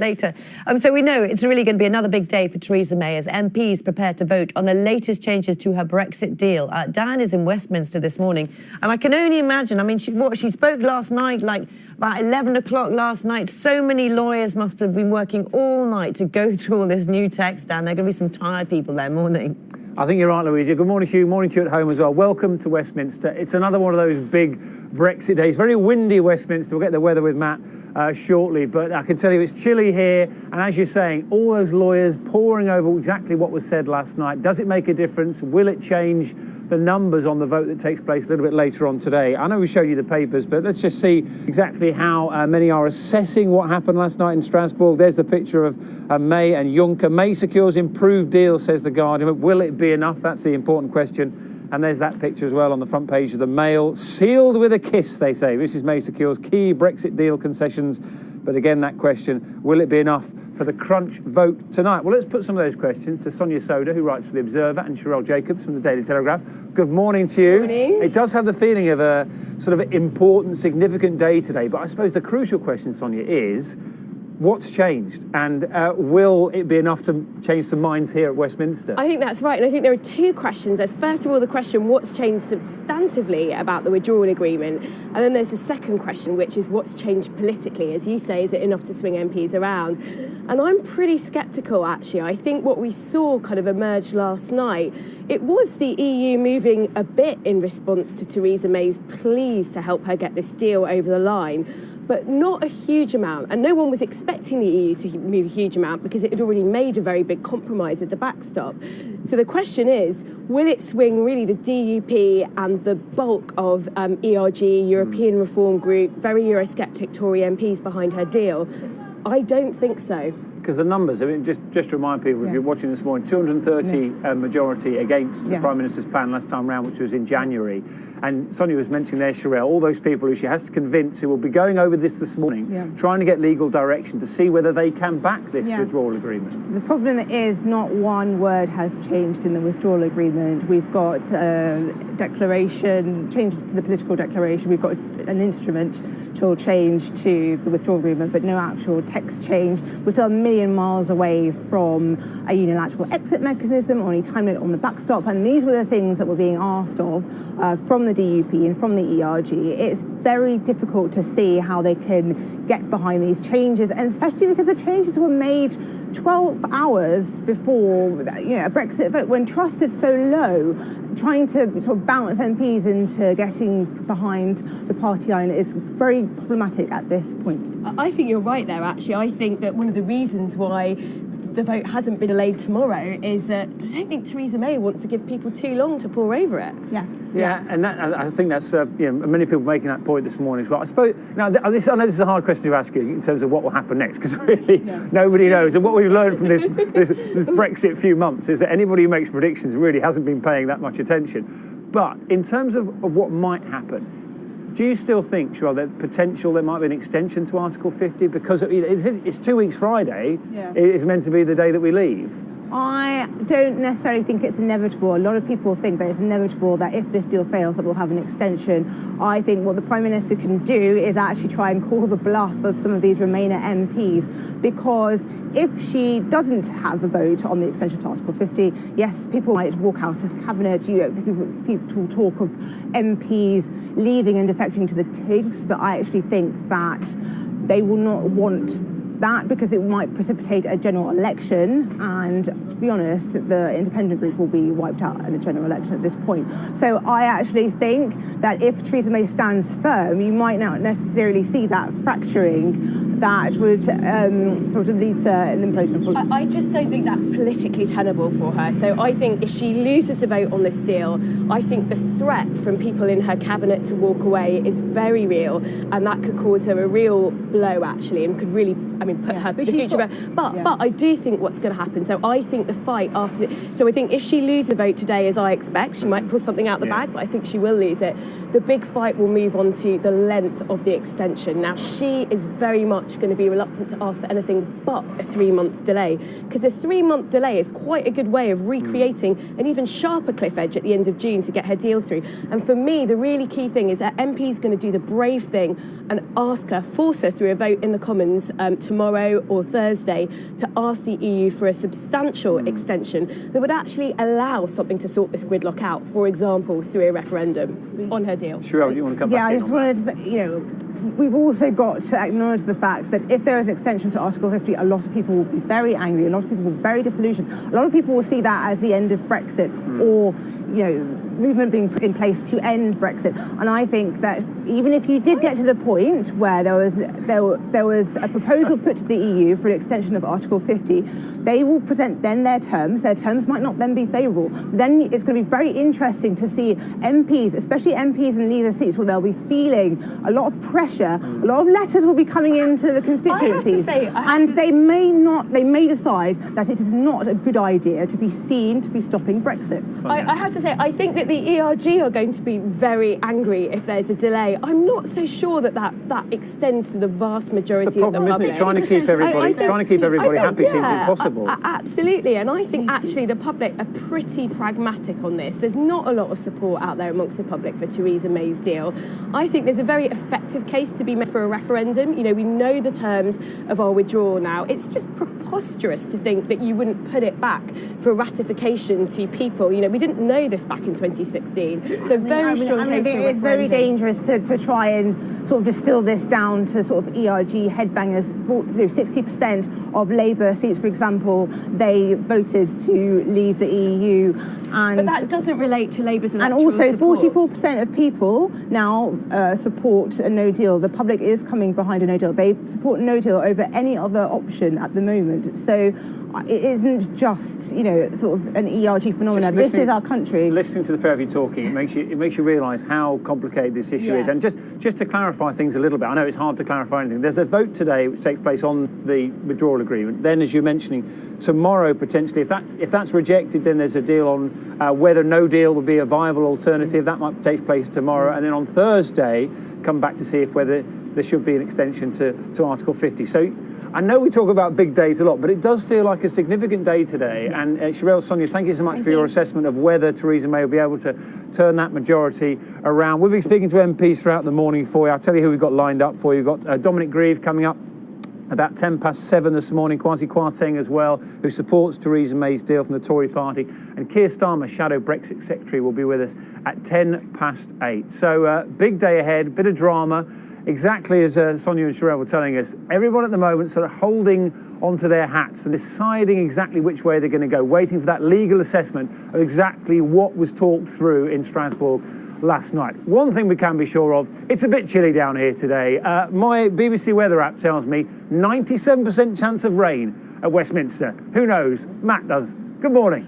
later. So we know it's really going to be another big day for Theresa May as MPs prepare to vote on the latest changes to her Brexit deal. Diane is in Westminster this morning, and I can only imagine, I mean, she spoke last night, like about 11 o'clock last night. So many lawyers must have been working all night to go through all this new text, Dan. There are going to be some tired people there morning. I think you're right, Louisa. Good morning to you. Morning to you at home as well. Welcome to Westminster. It's another one of those big Brexit days. Very windy Westminster. We'll get the weather with Matt shortly, but I can tell you it's chilly here. And as you're saying, all those lawyers poring over exactly what was said last night. Does it make a difference? Will it change the numbers on the vote that takes place a little bit later on today? I know we showed you the papers, but let's just see exactly how many are assessing what happened last night in Strasbourg. There's the picture of May and Juncker. May secures improved deal, says The Guardian. Will it be enough? That's the important question. And there's that picture as well on the front page of the Mail. Sealed with a kiss, they say. Mrs May secures key Brexit deal concessions. But again, that question, will it be enough for the crunch vote tonight? Well, let's put some of those questions to Sonia Sodha, who writes for The Observer, and Sherelle Jacobs from the Daily Telegraph. Good morning to you. Morning. It does have the feeling of a sort of important, significant day today. But I suppose the crucial question, Sonia, is what's changed, and will it be enough to change some minds here at Westminster? I think that's right, and I think there are two questions. There's first of all the question, what's changed substantively about the withdrawal agreement? And then there's the second question, which is what's changed politically? As you say, is it enough to swing MPs around? And I'm pretty sceptical, actually. I think what we saw kind of emerge last night, it was the EU moving a bit in response to Theresa May's pleas to help her get this deal over the line, but not a huge amount. And no one was expecting the EU to move a huge amount because it had already made a very big compromise with the backstop. So the question is, will it swing really the DUP and the bulk of ERG, European Reform Group, very Eurosceptic Tory MPs behind her deal? I don't think so. Because the numbers, I mean, just to remind people, if you're watching this morning, 230 majority against the Prime Minister's plan last time round, which was in January. And Sonia was mentioning there, Sherelle, all those people who she has to convince, who will be going over this morning, trying to get legal direction to see whether they can back this withdrawal agreement. The problem is not one word has changed in the withdrawal agreement. We've got declaration, changes to the political declaration. We've got an instrumental change to the withdrawal agreement, but no actual text change. We're still a million miles away from a unilateral exit mechanism or any time limit on the backstop, and these were the things that were being asked of from the DUP and from the ERG. It's very difficult to see how they can get behind these changes, and especially because the changes were made 12 hours before a Brexit vote, when trust is so low. Trying to sort of bounce MPs into getting behind the party line is very problematic at this point. I think you're right there, actually. I think that one of the reasons why the vote hasn't been delayed tomorrow is that I don't think Theresa May wants to give people too long to pore over it. Yeah, and that, I think that's many people making that point this morning as well. I suppose now I know this is a hard question to ask you in terms of what will happen next, because really nobody knows. And what we've learned from this Brexit few months is that anybody who makes predictions really hasn't been paying that much attention. But in terms of what might happen, do you still think, Sherelle, that potential there might be an extension to Article 50? Because it's 2 weeks Friday. It is meant to be the day that we leave. I don't necessarily think it's inevitable. A lot of people think that it's inevitable that if this deal fails that we'll have an extension. I think what the Prime Minister can do is actually try and call the bluff of some of these Remainer MPs, because if she doesn't have a vote on the extension to Article 50, yes, people might walk out of Cabinet, people talk of MPs leaving and defecting to the TIGs, but I actually think that they will not want that because it might precipitate a general election, and to be honest, the independent group will be wiped out in a general election at this point. So I actually think that if Theresa May stands firm, you might not necessarily see that fracturing that would sort of lead to an implosion. I just don't think that's politically tenable for her. So I think if she loses a vote on this deal, I think the threat from people in her cabinet to walk away is very real, and that could cause her a real blow, actually, and could really, put her the future. But I do think what's going to happen. So I think the fight after. So I think if she loses a vote today, as I expect, she might pull something out the bag, but I think she will lose it. the big fight will move on to the length of the extension. Now, she is very much going to be reluctant to ask for anything but a 3-month delay, because a 3-month delay is quite a good way of recreating an even sharper cliff edge at the end of June to get her deal through. And for me, the really key thing is that MP's going to do the brave thing and force her through a vote in the Commons tomorrow or Thursday to ask the EU for a substantial extension that would actually allow something to sort this gridlock out, for example, through a referendum on her deal. Sherelle, do you want to come back Yeah, in I just on wanted to say, we've also got to acknowledge the fact that if there is an extension to Article 50, a lot of people will be very angry, a lot of people will be very disillusioned. A lot of people will see that as the end of Brexit or, movement being put in place to end Brexit. And I think that even if you did get to the point where there was a proposal put to the EU for an extension of Article 50, they will present then their terms. Their terms might not then be favourable. Then it's going to be very interesting to see MPs, especially MPs in Leaver seats, where they'll be feeling a lot of pressure. A lot of letters will be coming into the constituencies, they may decide that it is not a good idea to be seen to be stopping Brexit. I have to say, I think that the ERG are going to be very angry if there's a delay. I'm not so sure that extends to the vast majority of the problem, of the public. isn't it? Trying to keep everybody happy seems impossible. Absolutely, and I think actually the public are pretty pragmatic on this. There's not a lot of support out there amongst the public for Theresa May's deal. I think there's a very effective case to be made for a referendum. We know the terms of our withdrawal now. It's just preposterous to think that you wouldn't put it back for ratification to people. We didn't know this back in 2016. So very strong case for it's very dangerous to try and sort of distill this down to sort of ERG headbangers. 60% of Labour seats, for example, they voted to leave the EU. But that doesn't relate to Labour's electoral support. And also, support. 44% of people now support a no deal. The public is coming behind a no deal. They support no deal over any other option at the moment. So it isn't just, sort of an ERG phenomenon. This is our country. Listening to the pair of you talking, it makes you realise how complicated this issue is. And just to clarify things a little bit, I know it's hard to clarify anything. There's a vote today which takes place on the withdrawal agreement. Then, as you're mentioning, tomorrow potentially, if that's rejected, then there's a deal on whether no deal would be a viable alternative. That might take place tomorrow. And then on Thursday, come back to see if whether there should be an extension to Article 50. So I know we talk about big days a lot, but it does feel like a significant day today. And Sherelle, Sonia, thank you so much for your assessment of whether Theresa May will be able to turn that majority around. We've been speaking to MPs throughout the morning for you. I'll tell you who we've got lined up for you. We've got Dominic Grieve coming up about 7:10 this morning, Kwasi Kwarteng as well, who supports Theresa May's deal from the Tory party. And Keir Starmer, Shadow Brexit Secretary, will be with us at 8:10. So big day ahead, bit of drama. Exactly as Sonia and Sherelle were telling us, everyone at the moment sort of holding onto their hats and deciding exactly which way they're going to go, waiting for that legal assessment of exactly what was talked through in Strasbourg last night. One thing we can be sure of, it's a bit chilly down here today. My BBC weather app tells me 97% chance of rain at Westminster. Who knows? Matt does. Good morning.